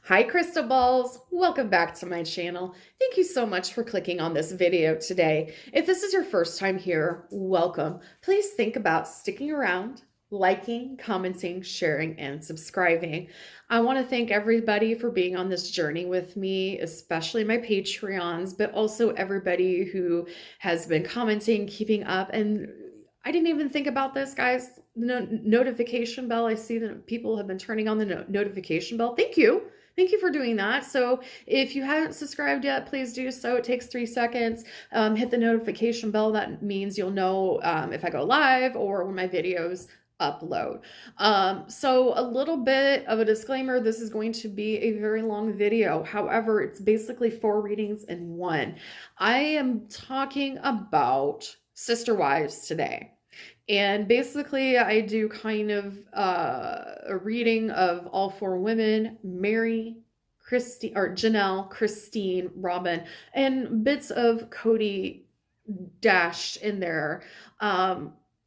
Hi crystal balls, welcome back to my channel. Thank you so much for clicking on this video today. If this is your first time here, welcome. Please think about sticking around, liking, commenting, sharing, and subscribing. I want to thank everybody for being on this journey with me, especially my Patreons, but also everybody who has been commenting, keeping up, and I didn't even think about this, guys. Notification bell. I see that people have been turning on the notification bell. Thank you. Thank you for doing that. So if you haven't subscribed yet, please do so. It takes 3 seconds. Hit the notification bell. That means you'll know if I go live or when my videos upload. So a little bit of a disclaimer, this is going to be a very long video. However, it's basically 4 readings in one. I am talking about sister wives today. And basically, I do kind of a reading of all 4 women: Mary, Christine, or Janelle, Christine, Robin, and bits of Cody dashed in there.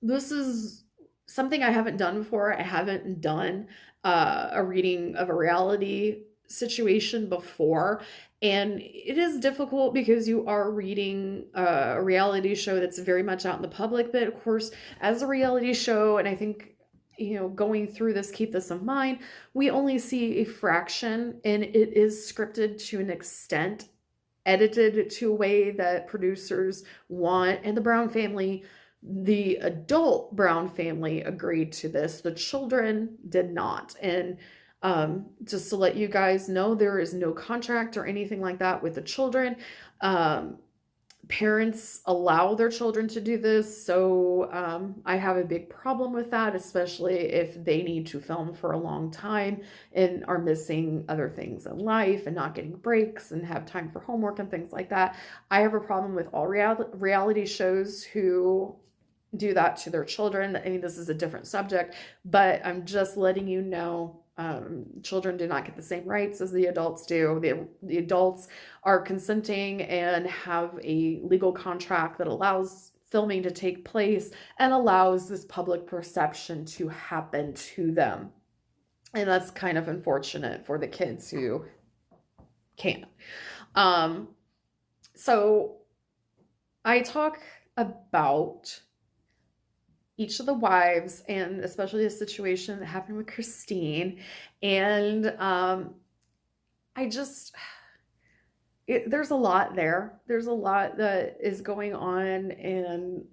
This is something I haven't done before. I haven't done a reading of a reality situation before. And it is difficult because you are reading a reality show that's very much out in the public. But of course, as a reality show, and I think, going through this, keep this in mind, we only see a fraction, and it is scripted to an extent, edited to a way that producers want. And the Brown family, the adult Brown family, agreed to this. The children did not. And just to let you guys know, there is no contract or anything like that with the children. Parents allow their children to do this, so I have a big problem with that, especially if they need to film for a long time and are missing other things in life and not getting breaks and have time for homework and things like that. I have a problem with all reality shows who do that to their children. I mean, this is a different subject, but I'm just letting you know, children do not get the same rights as the adults do. The adults are consenting and have a legal contract that allows filming to take place and allows this public perception to happen to them. And that's kind of unfortunate for the kids who can't. So I talk about each of the wives, and especially the situation that happened with Christine. And there's a lot there. There's a lot that is going on, and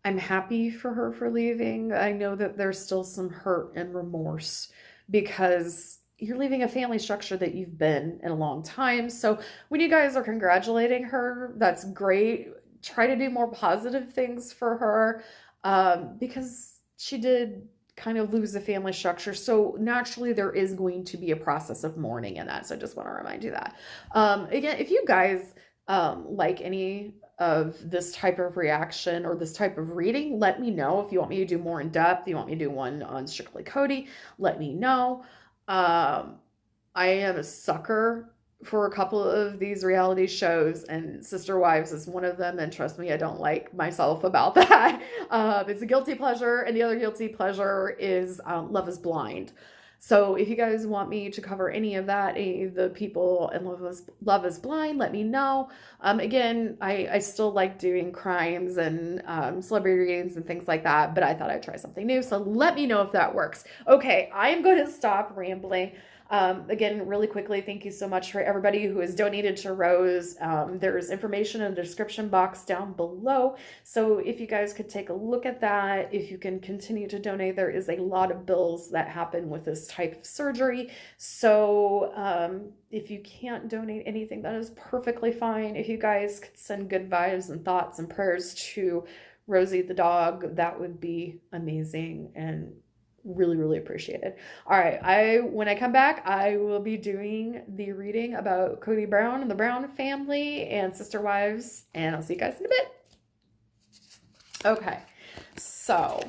I'm happy for her for leaving. I know that there's still some hurt and remorse because you're leaving a family structure that you've been in a long time. So when you guys are congratulating her, that's great. Try to do more positive things for her, because she did kind of lose the family structure. So naturally there is going to be a process of mourning in that. So I just want to remind you that. Again, if you guys like any of this type of reaction or this type of reading, let me know. If you want me to do more in depth, you want me to do one on strictly Cody, let me know. I am a sucker for a couple of these reality shows, and Sister Wives is one of them, and trust me, I don't like myself about that. It's a guilty pleasure, and the other guilty pleasure is Love is Blind. So if you guys want me to cover any of that, any of the people in Love is Blind, let me know. Again, I still like doing crimes and celebrity readings and things like that, but I thought I'd try something new, so let me know if that works. Okay, I am going to stop rambling. Again, really quickly, thank you so much for everybody who has donated to Rose. There's information in the description box down below. So if you guys could take a look at that, if you can continue to donate, there is a lot of bills that happen with this type of surgery. So if you can't donate anything, that is perfectly fine. If you guys could send good vibes and thoughts and prayers to Rosie the dog, that would be amazing and really, really appreciate it. All right, when I come back, I will be doing the reading about Cody Brown and the Brown family and sister wives, and I'll see you guys in a bit. Okay, so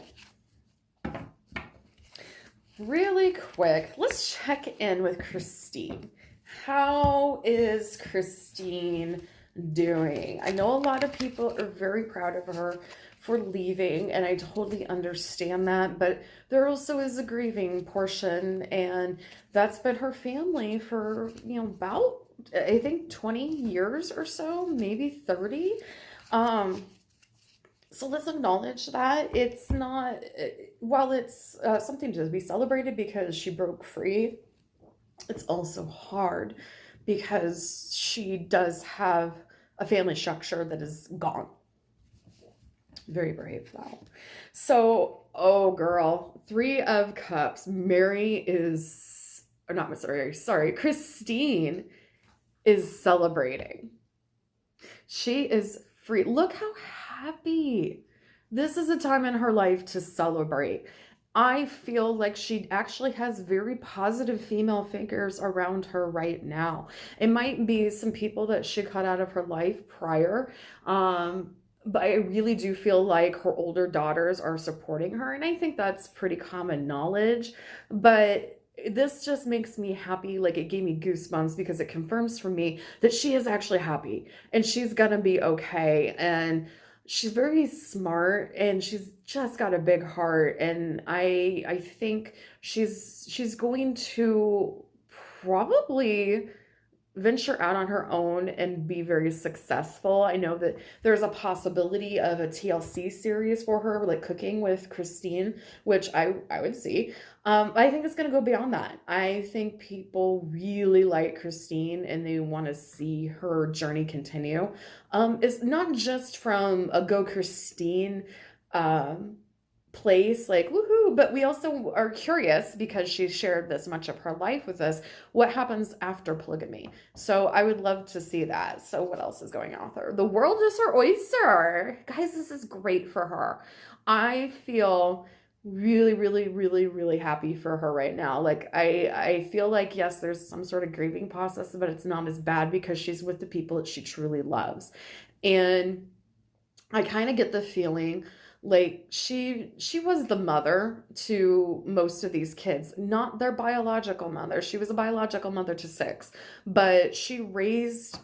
really quick, let's check in with Christine. How is Christine doing? I know a lot of people are very proud of her for leaving, and I totally understand that, but there also is a grieving portion, and that's been her family for, about, I think, 20 years or so, maybe 30. Um, so let's acknowledge that it's not, while it's something to be celebrated because she broke free, it's also hard because she does have a family structure that is gone. Very brave, though. So, oh girl, Three of Cups. Mary is, or not Mary, sorry, Christine is celebrating. She is free. Look how happy. This is a time in her life to celebrate. I feel like she actually has very positive female figures around her right now. It might be some people that she cut out of her life prior, but I really do feel like her older daughters are supporting her, and I think that's pretty common knowledge. But this just makes me happy. Like, it gave me goosebumps because it confirms for me that she is actually happy and she's gonna be okay. And she's very smart and she's just got a big heart. And I think she's going to probably venture out on her own and be very successful. I know that there's a possibility of a TLC series for her, like Cooking with Christine, which I would see. I think it's going to go beyond that. I think people really like Christine and they want to see her journey continue. It's not just from a Go Christine place, like woohoo, but we also are curious because she shared this much of her life with us, what happens after polygamy. So I would love to see that. So what else is going on with her? The world is her oyster. Guys, this is great for her. I feel really, really, really, really happy for her right now. Like, I feel like, yes, there's some sort of grieving process, but it's not as bad because she's with the people that she truly loves. And I kind of get the feeling like she was the mother to most of these kids, not their biological mother. She was a biological mother to 6, but she raised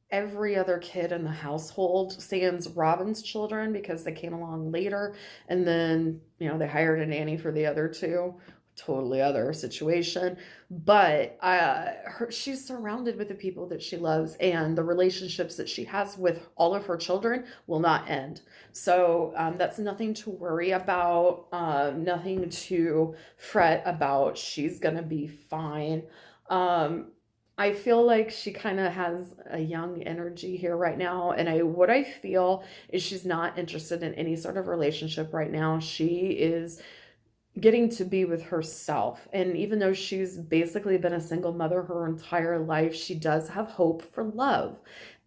every other kid in the household, sans Robin's children, because they came along later, and then they hired a nanny for the other 2. Totally other situation, but she's surrounded with the people that she loves, and the relationships that she has with all of her children will not end. So that's nothing to worry about, nothing to fret about. She's gonna be fine. I feel like she kind of has a young energy here right now, and what I feel is she's not interested in any sort of relationship right now. She is getting to be with herself. And even though she's basically been a single mother her entire life, she does have hope for love.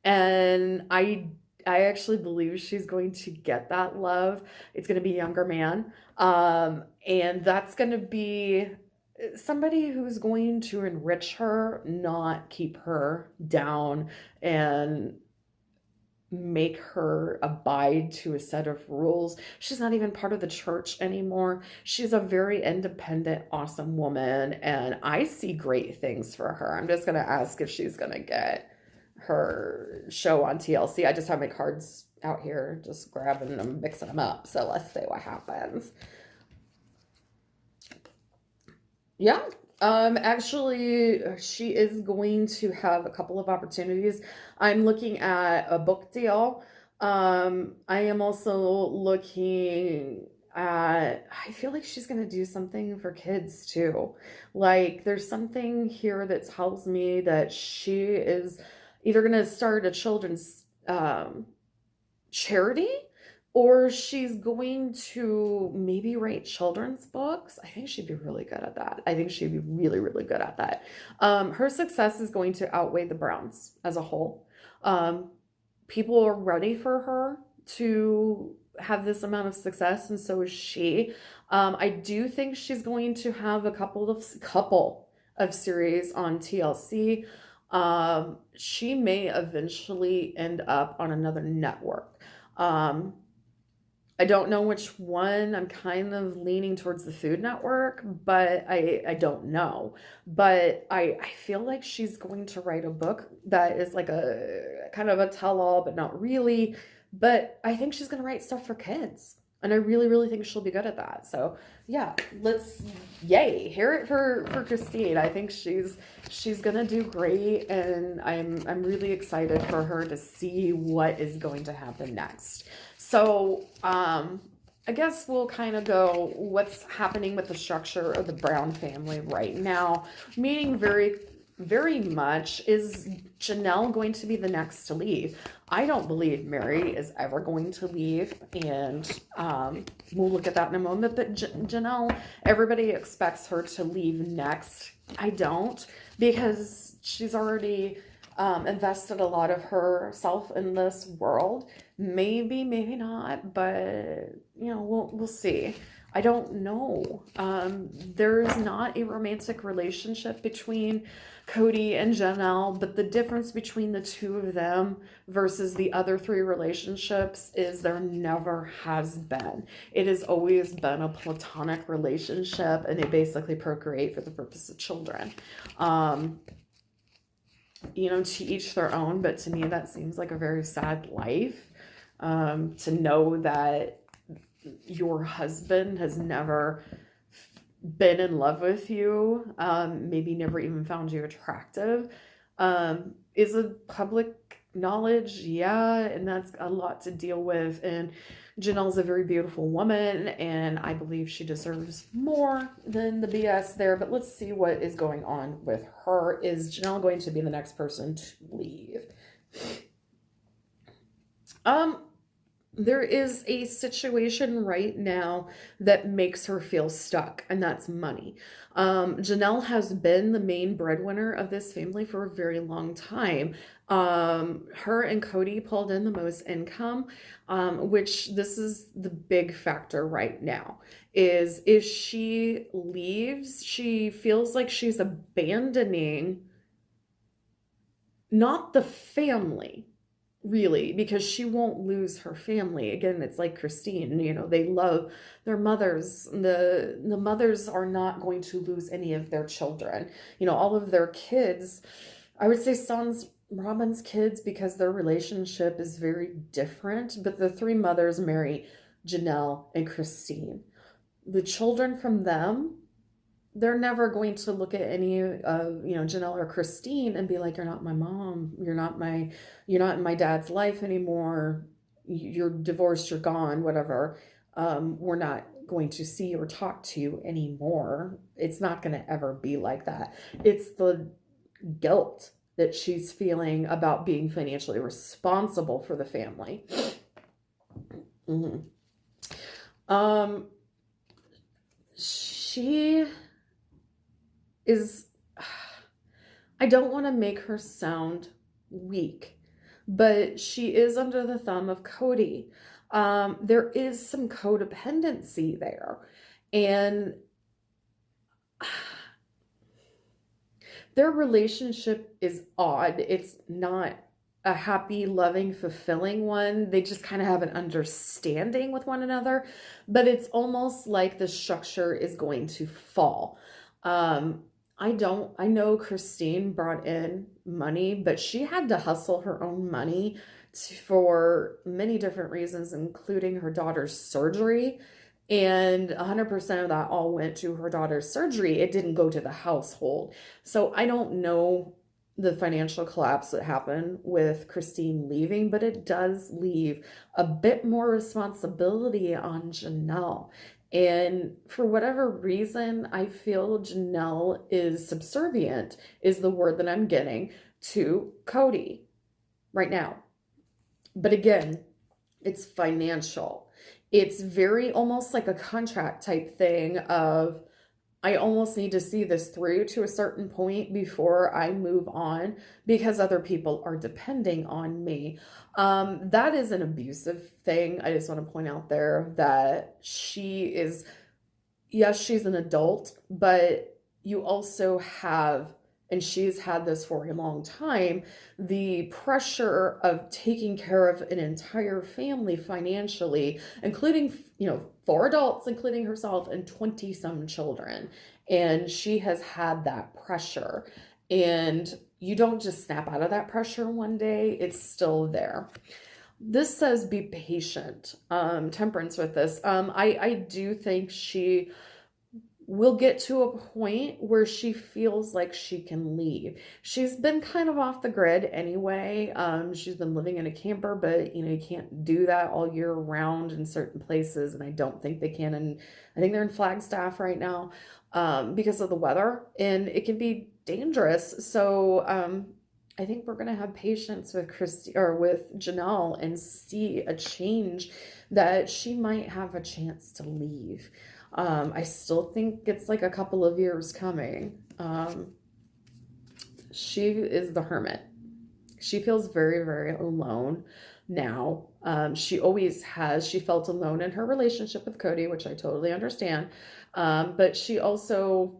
And I actually believe she's going to get that love. It's going to be a younger man. And that's going to be somebody who's going to enrich her, not keep her down and make her abide to a set of rules. She's not even part of the church anymore. She's a very independent, awesome woman, and I see great things for her. I'm just going to ask if she's going to get her show on TLC. I just have my cards out here, just grabbing them, mixing them up. So let's see what happens. Yeah. Actually, she is going to have a couple of opportunities. I'm looking at a book deal. I am also looking at, I feel like she's going to do something for kids too. Like, there's something here that tells me that she is either going to start a children's charity, or she's going to maybe write children's books. I think she'd be really good at that. I think she'd be really, really good at that. Her success is going to outweigh the Browns as a whole. People are ready for her to have this amount of success, and so is she. I do think she's going to have a couple of series on TLC. She may eventually end up on another network. I don't know which one. I'm kind of leaning towards the Food Network, but I don't know. But I feel like she's going to write a book that is like a kind of a tell-all, but not really, but I think she's going to write stuff for kids. And I really, really think she'll be good at that. So yeah, yay, hear it for Christine. I think she's gonna do great, and I'm really excited for her to see what is going to happen next. So I guess we'll kind of go what's happening with the structure of the Brown family right now, meaning very much, is Janelle going to be the next to leave? I don't believe Mary is ever going to leave, and we'll look at that in a moment. But Janelle, everybody expects her to leave next. I don't, because she's already invested a lot of herself in this world. Maybe, maybe not, but we'll see. I don't know. There's not a romantic relationship between Cody and Janelle, but the difference between the two of them versus the other three relationships is there never has been. It has always been a platonic relationship, and they basically procreate for the purpose of children. To each their own, but to me that seems like a very sad life, to know that your husband has never been in love with you, maybe never even found you attractive, is a public knowledge. Yeah, and that's a lot to deal with. And Janelle's a very beautiful woman, and I believe she deserves more than the BS there. But let's see what is going on with her. Is Janelle going to be the next person to leave? There is a situation right now that makes her feel stuck, and that's money. Janelle has been the main breadwinner of this family for a very long time. Her and Cody pulled in the most income, which this is the big factor right now, is if she leaves, she feels like she's abandoning not the family, really, because she won't lose her family. Again, it's like Christine, they love their mothers. The mothers are not going to lose any of their children. All of their kids, I would say sons, Robin's kids, because their relationship is very different, but the three mothers, Mary, Janelle, and Christine, the children from them, they're never going to look at any of Janelle or Christine and be like, you're not my mom, you're not in my dad's life anymore, you're divorced, you're gone, whatever. We're not going to see or talk to you anymore. It's not going to ever be like that. It's the guilt that she's feeling about being financially responsible for the family. She is, I don't want to make her sound weak, but she is under the thumb of Cody. There is some codependency there, and their relationship is odd. It's not a happy, loving, fulfilling one. They just kind of have an understanding with one another, but it's almost like the structure is going to fall. I know Christine brought in money, but she had to hustle her own money for many different reasons, including her daughter's surgery. And 100% of that all went to her daughter's surgery. It didn't go to the household. So I don't know the financial collapse that happened with Christine leaving, but it does leave a bit more responsibility on Janelle. And for whatever reason, I feel Janelle is subservient, is the word that I'm getting, to Cody right now. But again, it's financial. It's very almost like a contract type thing of, I almost need to see this through to a certain point before I move on because other people are depending on me. That is an abusive thing. I just want to point out there that she is, yes, she's an adult, but you also have, and she's had this for a long time, the pressure of taking care of an entire family financially, including, 4 adults, including herself, and 20 some children. And she has had that pressure. And you don't just snap out of that pressure one day, it's still there. This says be patient. Temperance with this. I do think she will get to a point where she feels like she can leave. She's been kind of off the grid anyway. She's been living in a camper, but you can't do that all year round in certain places, and I don't think they can. And I think they're in Flagstaff right now, because of the weather, and it can be dangerous. So, I think we're gonna have patience with Christy or with Janelle and see a change that she might have a chance to leave. I still think it's like a couple of years coming. She is the hermit. She feels very, very alone now. She always has. She felt alone in her relationship with Cody, which I totally understand. But she also,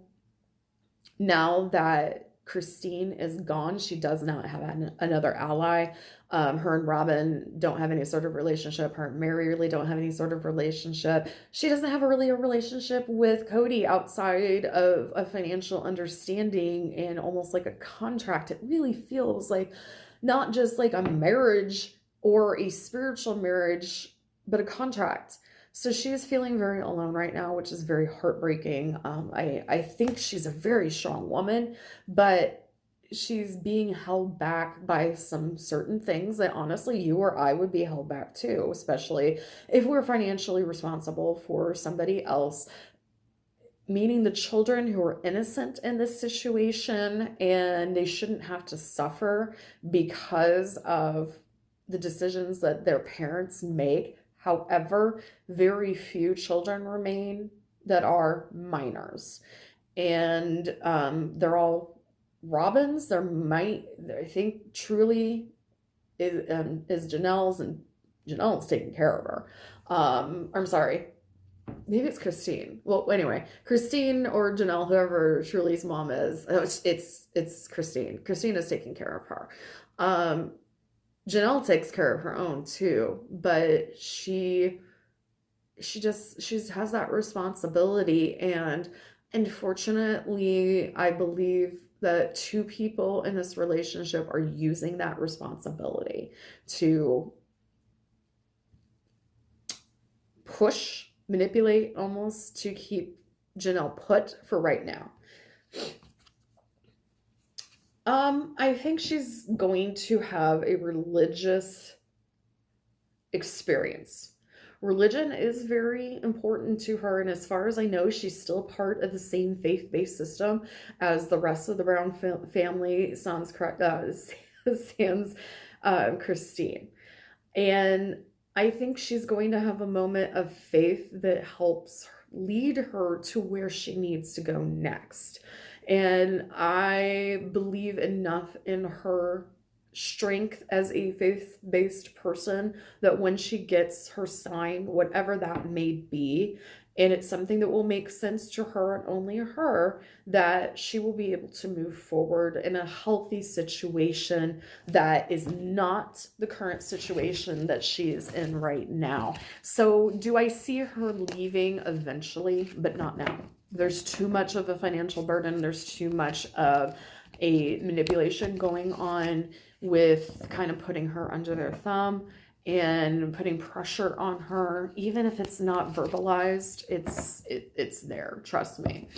now that Christine is gone, she does not have another ally. Her and Robin don't have any sort of relationship. Her and Mary really don't have any sort of relationship. She doesn't have a relationship with Cody outside of a financial understanding and almost like a contract. It really feels like not just like a marriage or a spiritual marriage, but a contract. So she is feeling very alone right now, which is very heartbreaking. I think she's a very strong woman, but she's being held back by some certain things that honestly you or I would be held back too, especially if we're financially responsible for somebody else, meaning the children who are innocent in this situation, and they shouldn't have to suffer because of the decisions that their parents make. However, very few children remain that are minors. And they're all Robin's. There might, I think, truly is Janelle's, and Janelle's taking care of her. I'm sorry. Maybe it's Christine. Well, anyway, Christine or Janelle, whoever Truly's mom is, it's Christine. Christine is taking care of her. Janelle takes care of her own too, but she has that responsibility, and unfortunately, I believe that two people in this relationship are using that responsibility to push, manipulate almost, to keep Janelle put for right now. I think she's going to have a religious experience. Religion is very important to her, and as far as I know, she's still part of the same faith-based system as the rest of the Brown family, sans Christine. And I think she's going to have a moment of faith that helps lead her to where she needs to go next. And I believe enough in her strength as a faith-based person that when she gets her sign, whatever that may be, and it's something that will make sense to her and only her, that she will be able to move forward in a healthy situation that is not the current situation that she is in right now. So do I see her leaving eventually, but not now? There's too much of a financial burden. There's too much of a manipulation going on with kind of putting her under their thumb and putting pressure on her. Even if it's not verbalized, it's there. Trust me.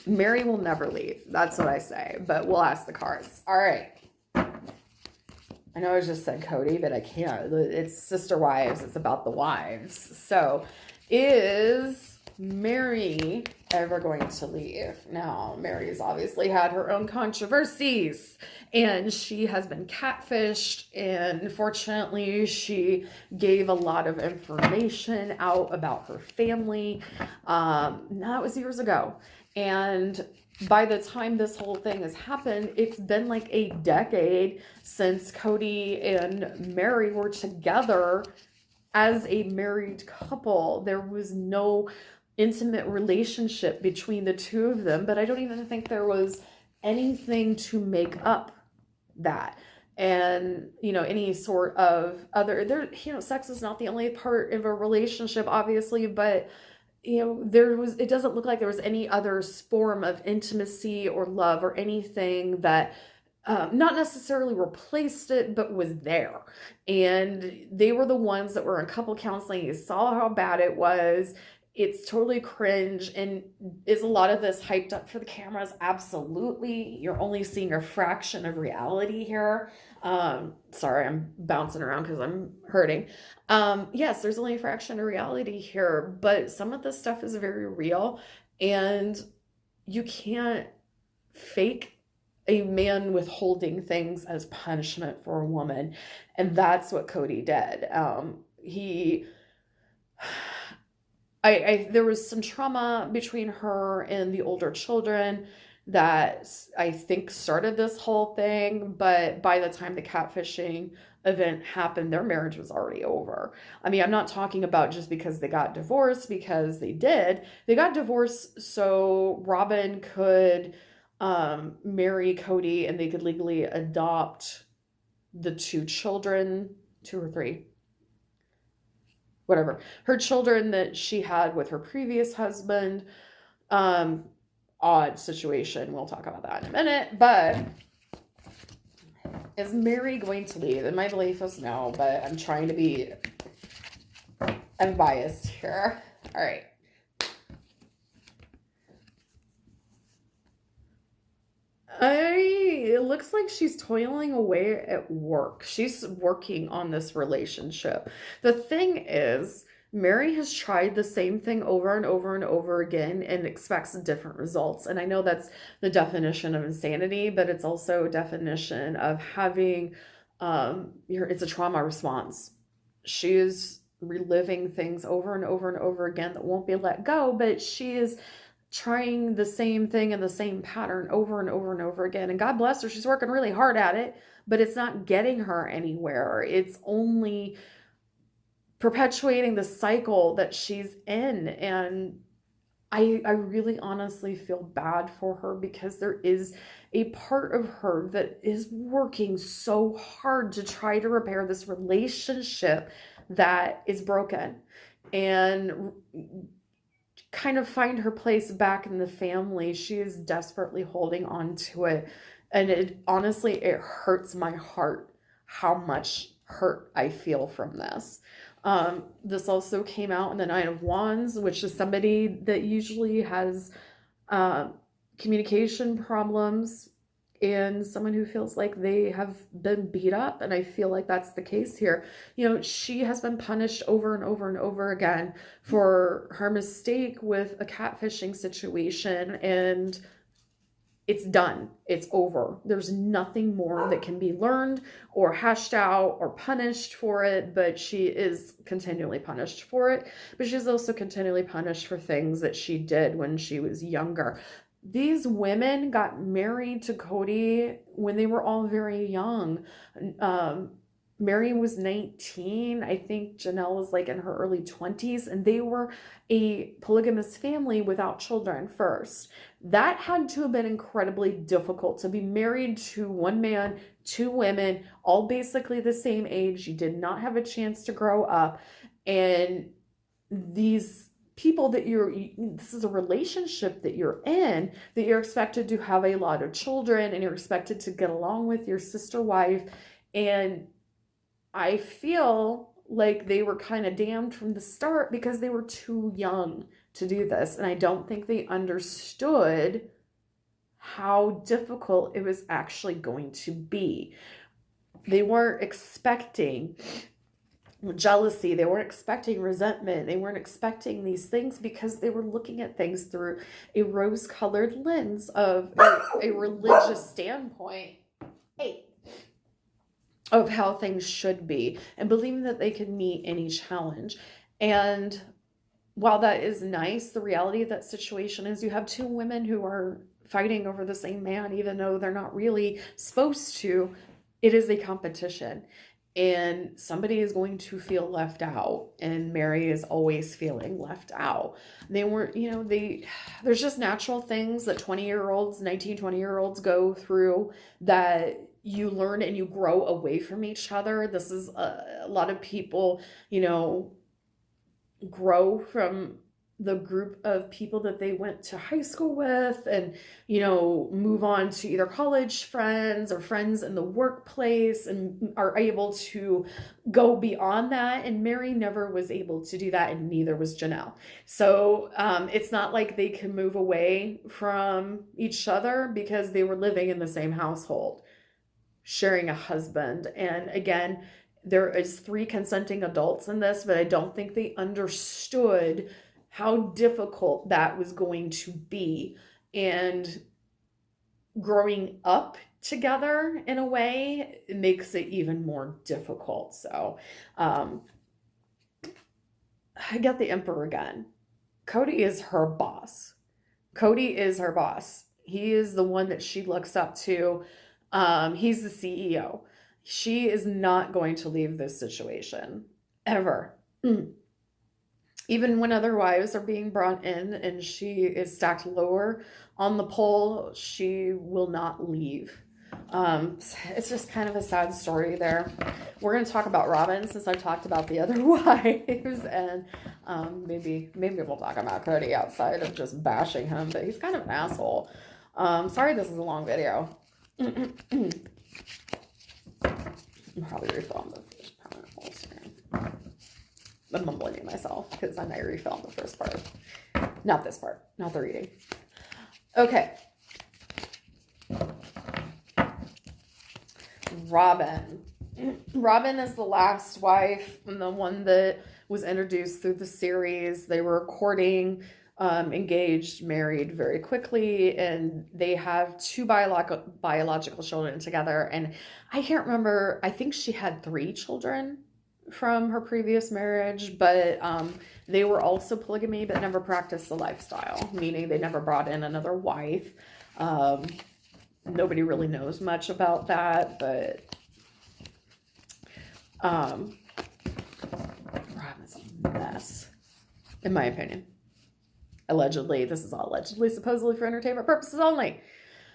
Mary will never leave. That's what I say, but we'll ask the cards. All right. I know I just said Cody, but I can't. It's sister wives. It's about the wives. So is Mary ever going to leave? Now, Mary's obviously had her own controversies, and she has been catfished, and unfortunately, she gave a lot of information out about her family. That was years ago, and by the time this whole thing has happened, it's been like a decade since Cody and Mary were together as a married couple. There was no intimate relationship between the two of them, but I don't even think there was anything to make up that. And any sort of other sex is not the only part of a relationship, obviously, but it doesn't look like there was any other form of intimacy or love or anything that not necessarily replaced it, but was there. And they were the ones that were in couple counseling. You saw how bad it was. It's totally cringe. And is a lot of this hyped up for the cameras? Absolutely. You're only seeing a fraction of reality here. Sorry, I'm bouncing around because I'm hurting. Yes, there's only a fraction of reality here, but some of this stuff is very real. And you can't fake a man withholding things as punishment for a woman. And that's what Cody did. There was some trauma between her and the older children that I think started this whole thing. But by the time the catfishing event happened, their marriage was already over. I mean, I'm not talking about just because they got divorced, because they did. They got divorced so Robin could marry Cody and they could legally adopt the two children, two or three, whatever, her children that she had with her previous husband. Odd situation. We'll talk about that in a minute. But is Mary going to leave? And my belief is no, but I'm trying to be unbiased here. All right. It looks like she's toiling away at work. She's working on this relationship. The thing is, Mary has tried the same thing over and over and over again and expects different results. And I know that's the definition of insanity, but it's also a definition of having, it's a trauma response. She is reliving things over and over and over again that won't be let go, but she is trying the same thing and the same pattern over and over and over again. And God bless her, she's working really hard at it, but it's not getting her anywhere. It's only perpetuating the cycle that she's in. And I really honestly feel bad for her, because there is a part of her that is working so hard to try to repair this relationship that is broken and kind of find her place back in the family. She is desperately holding on to it. And it honestly, it hurts my heart how much hurt I feel from this. This also came out in the Nine of Wands, which is somebody that usually has communication problems and someone who feels like they have been beat up. And I feel like that's the case here. You know, she has been punished over and over and over again for her mistake with a catfishing situation, and it's done. It's over. There's nothing more that can be learned or hashed out or punished for it, but she is continually punished for it. But she's also continually punished for things that she did when she was younger. These women got married to Cody when they were all very young. Mary was 19. I think Janelle was like in her early 20s, and they were a polygamous family without children first. That had to have been incredibly difficult, to be married to one man, two women, all basically the same age. You did not have a chance to grow up. And these people that this is a relationship that you're in, that you're expected to have a lot of children, and you're expected to get along with your sister wife. And I feel like they were kind of damned from the start because they were too young to do this. And I don't think they understood how difficult it was actually going to be. They weren't expecting jealousy. They weren't expecting resentment. They weren't expecting these things because they were looking at things through a rose-colored lens of a religious standpoint. Hey. Of how things should be, and believing that they could meet any challenge. And while that is nice, the reality of that situation is you have two women who are fighting over the same man, even though they're not really supposed to. It is a competition, and somebody is going to feel left out, and Mary is always feeling left out. They weren't, there's just natural things that 20-year-olds, 19, 20-year-olds go through that you learn and you grow away from each other. This is a lot of people, grow from the group of people that they went to high school with and, you know, move on to either college friends or friends in the workplace and are able to go beyond that. And Mary never was able to do that, and neither was Janelle. So it's not like they can move away from each other because they were living in the same household, sharing a husband. And again, there is 3 consenting adults in this, but I don't think they understood how difficult that was going to be. And growing up together in a way, it makes it even more difficult. So I get the Emperor again. Cody is her boss. Cody is her boss. He is the one that she looks up to. He's the CEO. She is not going to leave this situation ever. Even when other wives are being brought in and she is stacked lower on the pole, she will not leave. It's just kind of a sad story there. We're going to talk about Robin since I talked about the other wives, and maybe we'll talk about Cody outside of just bashing him, but he's kind of an asshole. Sorry this is a long video. I'm probably refilling the first part. I'm mumbling to myself because I might refilm the first part. Not this part, not the reading. Okay. Robin. Robin is the last wife and the one that was introduced through the series. They were courting, engaged, married very quickly, and they have 2 biological children together. And I can't remember, I think she had 3 children from her previous marriage, but they were also polygamy, but never practiced the lifestyle, meaning they never brought in another wife. Nobody really knows much about that, but Robin's a mess, in my opinion. Allegedly, this is all allegedly, supposedly for entertainment purposes only.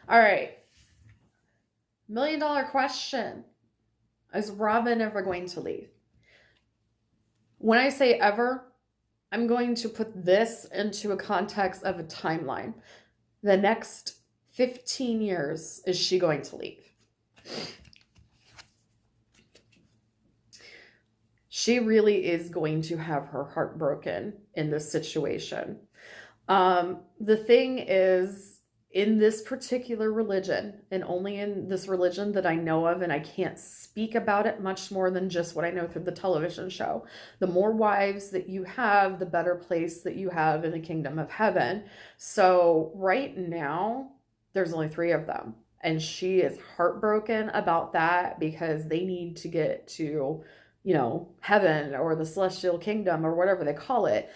All right. $1 million question. Is Robin ever going to leave? When I say ever, I'm going to put this into a context of a timeline. The next 15 years, is she going to leave? She really is going to have her heart broken in this situation. The thing is, in this particular religion, and only in this religion that I know of, and I can't speak about it much more than just what I know through the television show, the more wives that you have, the better place that you have in the kingdom of heaven. So right now, there's only 3 of them. And she is heartbroken about that because they need to get to, you know, heaven or the celestial kingdom or whatever they call it.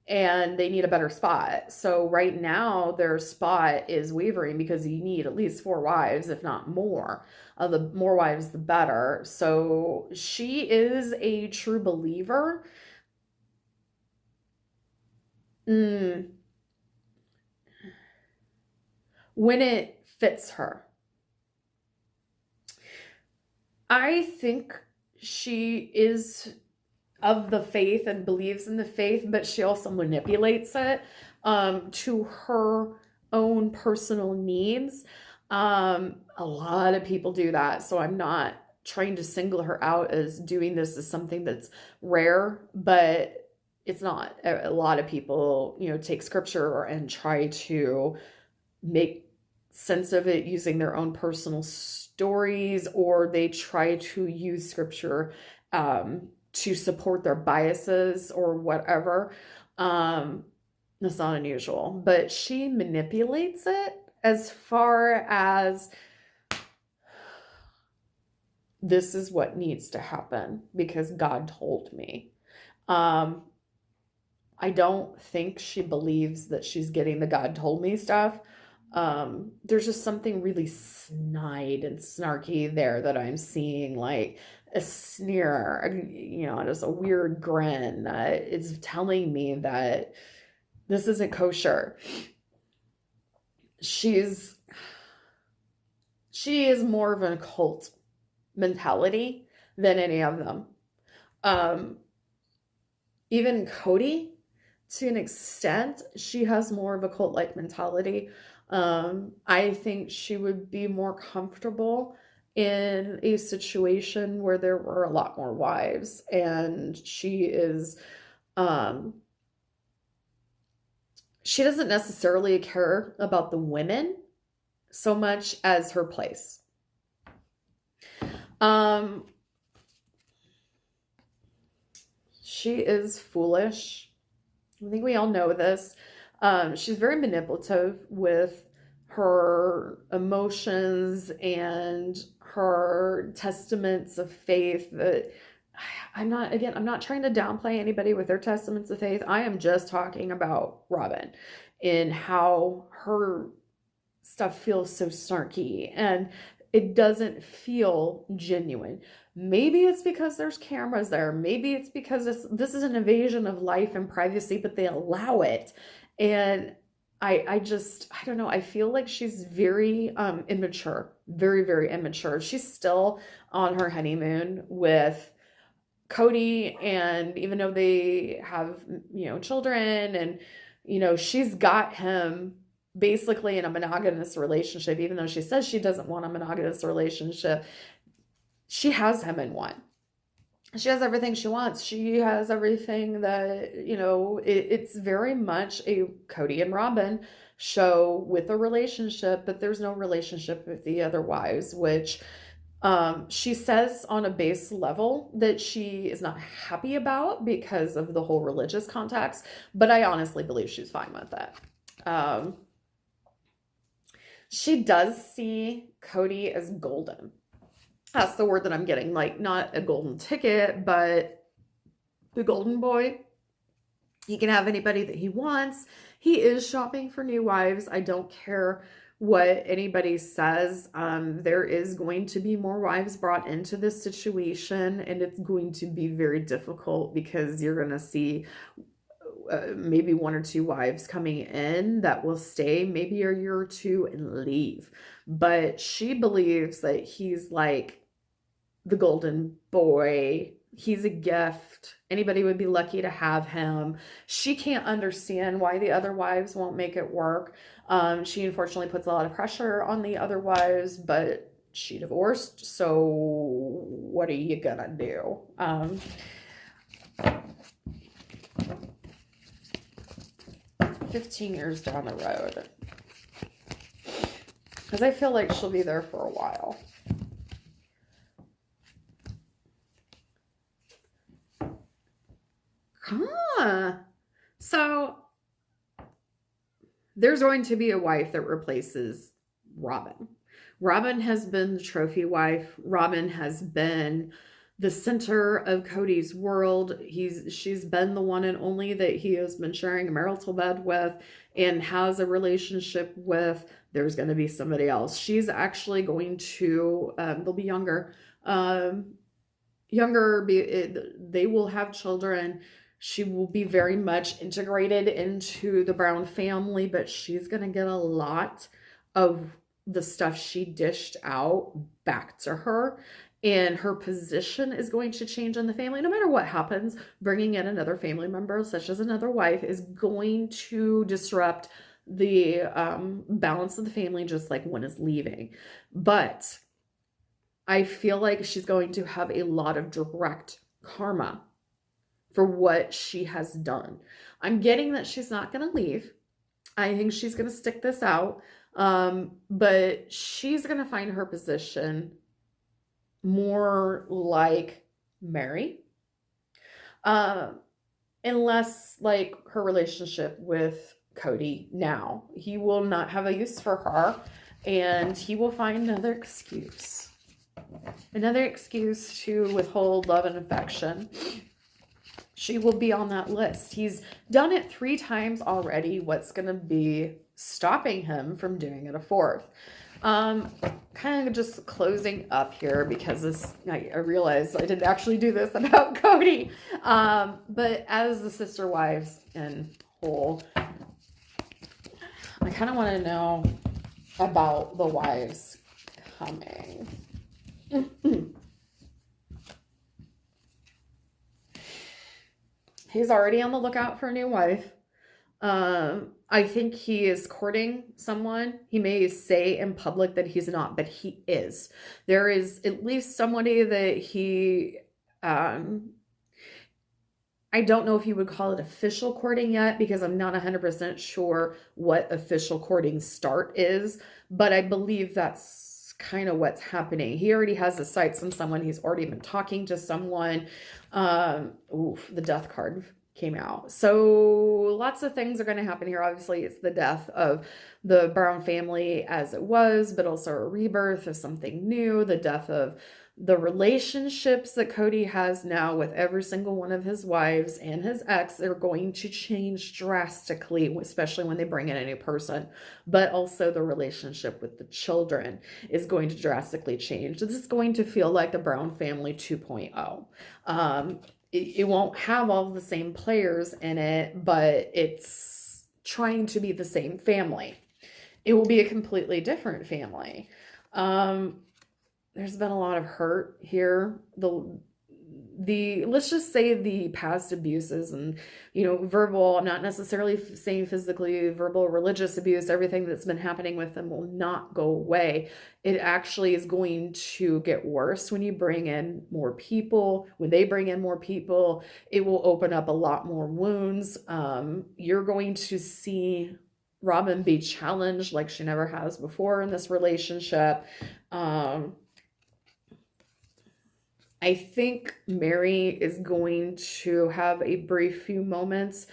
And they need a better spot. So right now their spot is wavering because you need at least 4 wives, if not more. The more wives, the better. So she is a true believer. When it fits her. I think she is of the faith and believes in the faith, but she also manipulates it to her own personal needs. A lot of people do that, so I'm not trying to single her out as doing this as something that's rare, but it's not. A lot of people, you know, take scripture and try to make sense of it using their own personal stories, or they try to use scripture to support their biases or whatever. That's not unusual, but she manipulates it as far as this is what needs to happen because God told me. I don't think she believes that she's getting the God told me stuff. There's just something really snide and snarky there that I'm seeing, like a sneer, you know, just a weird grin that is telling me that this isn't kosher. She is more of an occult mentality than any of them. Even Cody, to an extent, she has more of a cult-like mentality. I think she would be more comfortable in a situation where there were a lot more wives, and um, she doesn't necessarily care about the women so much as her place. She is foolish. I think we all know this. She's very manipulative with her emotions and her testaments of faith. That I'm not trying to downplay anybody with their testaments of faith. I am just talking about Robin and how her stuff feels so snarky and it doesn't feel genuine. Maybe it's because there's cameras there. Maybe it's because this is an invasion of life and privacy, but they allow it. And I don't know. I feel like she's very immature, very, very immature. She's still on her honeymoon with Cody, and even though they have, children, and, she's got him basically in a monogamous relationship, even though she says she doesn't want a monogamous relationship, she has him in one. She has everything she wants. She has everything that, it's very much a Cody and Robin show with a relationship, but there's no relationship with the other wives, which she says on a base level that she is not happy about because of the whole religious context, but I honestly believe she's fine with that. She does see Cody as golden. That's the word that I'm getting, like not a golden ticket, but the golden boy. He can have anybody that he wants. He is shopping for new wives. I don't care what anybody says. There is going to be more wives brought into this situation, and it's going to be very difficult because you're going to see maybe one or two wives coming in that will stay maybe a year or two and leave. But she believes that he's like the golden boy. He's a gift. Anybody would be lucky to have him. She can't understand why the other wives won't make it work. She unfortunately puts a lot of pressure on the other wives, but she divorced, so what are you gonna do? 15 years down the road, because I feel like she'll be there for a while. So there's going to be a wife that replaces Robin. Robin has been the trophy wife. Robin has been the center of Cody's world. She's been the one and only that he has been sharing a marital bed with and has a relationship with. There's going to be somebody else. She's actually going to, they'll be younger. They will have children. She will be very much integrated into the Brown family, but she's going to get a lot of the stuff she dished out back to her. And her position is going to change in the family. No matter what happens, bringing in another family member, such as another wife, is going to disrupt the balance of the family, just like one is leaving. But I feel like she's going to have a lot of direct karma for what she has done. I'm getting that she's not going to leave. I think she's going to stick this out. But she's going to find her position more like Mary. Unless like her relationship with Cody now. He will not have a use for her, and he will find another excuse. Another excuse to withhold love and affection. She will be on that list. He's done it 3 times already. What's going to be stopping him from doing it a 4th? Kind of just closing up here because I realized I didn't actually do this about Cody. But as the sister wives in whole, I kind of want to know about the wives coming. He's already on the lookout for a new wife. I think he is courting someone. He may say in public that he's not, but he is. There is at least somebody that he, um, I don't know if you would call it official courting yet because I'm not 100% sure what official courting start is, but I believe that's kind of what's happening. He already has the sights on someone. He's already been talking to someone. Oof, the death card came out. So lots of things are going to happen here. Obviously, it's the death of the Brown family as it was, but also a rebirth of something new, the death of the relationships that Cody has now with every single one of his wives and his ex are going to change drastically, especially when they bring in a new person. But also the relationship with the children is going to drastically change. This is going to feel like the Brown family 2.0. It won't have all the same players in it, but it's trying to be the same family. It will be a completely different family. There's been a lot of hurt here. The let's just say the past abuses and, verbal, I'm not necessarily saying physically, verbal, religious abuse, everything that's been happening with them will not go away. It actually is going to get worse when you bring in more people. When they bring in more people, it will open up a lot more wounds. You're going to see Robin be challenged like she never has before in this relationship. I think Mary is going to have a brief few moments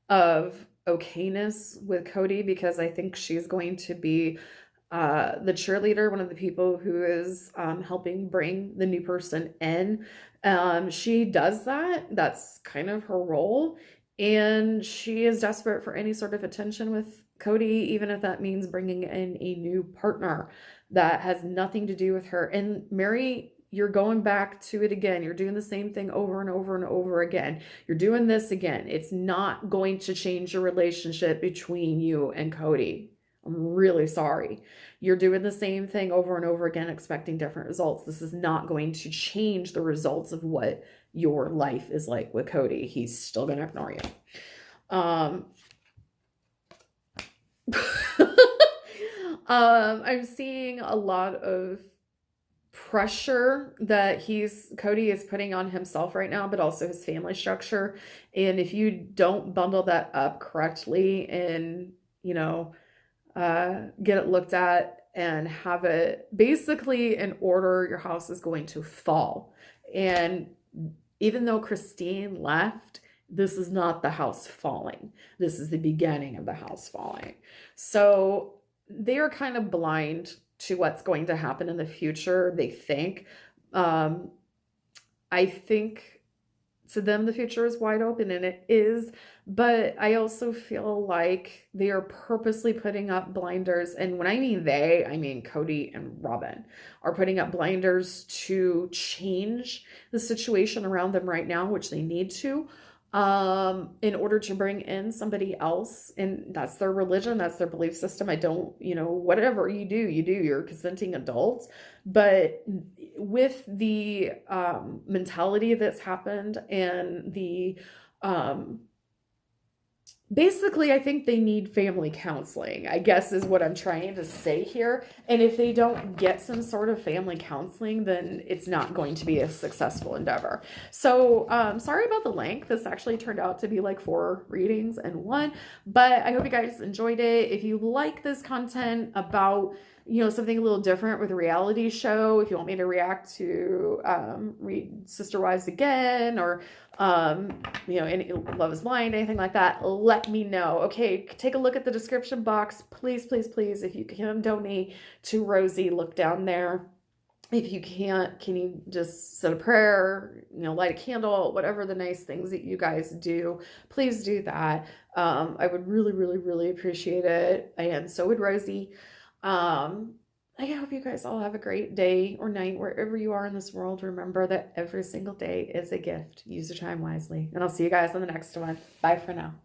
of okayness with Cody because I think she's going to be the cheerleader, one of the people who is helping bring the new person in. She does that. That's kind of her role. And she is desperate for any sort of attention with Cody, even if that means bringing in a new partner that has nothing to do with her. And Mary, you're going back to it again. You're doing the same thing over and over and over again. You're doing this again. It's not going to change your relationship between you and Cody. I'm really sorry. You're doing the same thing over and over again, expecting different results. This is not going to change the results of what your life is like with Cody. He's still going to ignore you. I'm seeing a lot of pressure that Cody is putting on himself right now, but also his family structure. And if you don't bundle that up correctly and, get it looked at and have it basically in order, your house is going to fall. And even though Christine left, this is not the house falling. This is the beginning of the house falling. So they are kind of blind to what's going to happen in the future, they think. I think to them the future is wide open, and it is, but I also feel like they are purposely putting up blinders. And when I mean they, I mean Cody and Robin are putting up blinders to change the situation around them right now, which they need to, in order to bring in somebody else. And that's their religion, that's their belief system. I don't, whatever you do, you're consenting adults. But with the mentality that's happened and the basically, I think they need family counseling, I guess is what I'm trying to say here. And if they don't get some sort of family counseling, then it's not going to be a successful endeavor. So sorry about the length. This actually turned out to be like 4 readings in one, but I hope you guys enjoyed it. If you like this content about something a little different with a reality show, if you want me to react to read Sister Wives again, or any Love is Blind, anything like that, let me know. Okay, take a look at the description box. Please, please, please, if you can donate to Rosie, look down there. If you can't, can you just say a prayer, light a candle, whatever the nice things that you guys do, please do that. I would really, really, really appreciate it. And so would Rosie. I hope you guys all have a great day or night wherever you are in this world. Remember that every single day is a gift. Use your time wisely. And I'll see you guys on the next one. Bye for now.